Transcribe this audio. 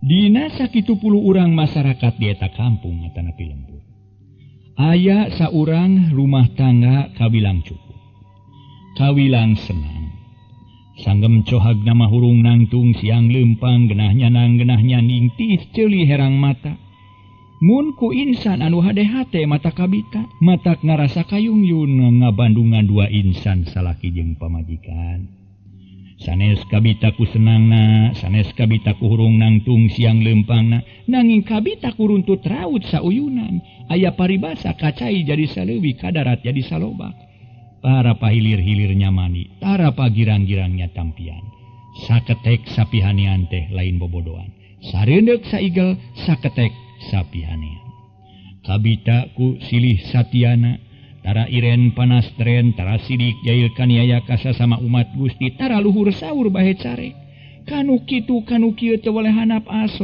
Dina sakitu urang masyarakat dieta kampung ngatanapi lembur. Aya saurang rumah tangga kawilang cukup. Kawilang senang. Sanggem cohag nama hurung nangtung siang lempang genahnya nang genahnya ningtis celi herang mata. Mun ku insan anu hade-hate mata kabita, matak ngarasa kayung yun ngabandungan dua insan salaki jeung pamajikan. Sanes kabita ku senangna, sanes kabita ku hurung nangtung siang lempangna, nanging kabita ku runtut raut sauyunan, aya paribasa kacai jadi saleuwi kadarat jadi salobak. Para pahilir-hilirnya mani, tara pagirang-girangnya tampian. Saketek sapihanean teh lain bobodoan. Sareundeup saigel saketek sapihanean. Kabita ku silih Satyana, tara iren panas tren, tara sidik jail kaniaya kasa sama umat Gusti, tara luhur saur bahe care. Kanu kitu kanu kieu teu boleh hanap aso.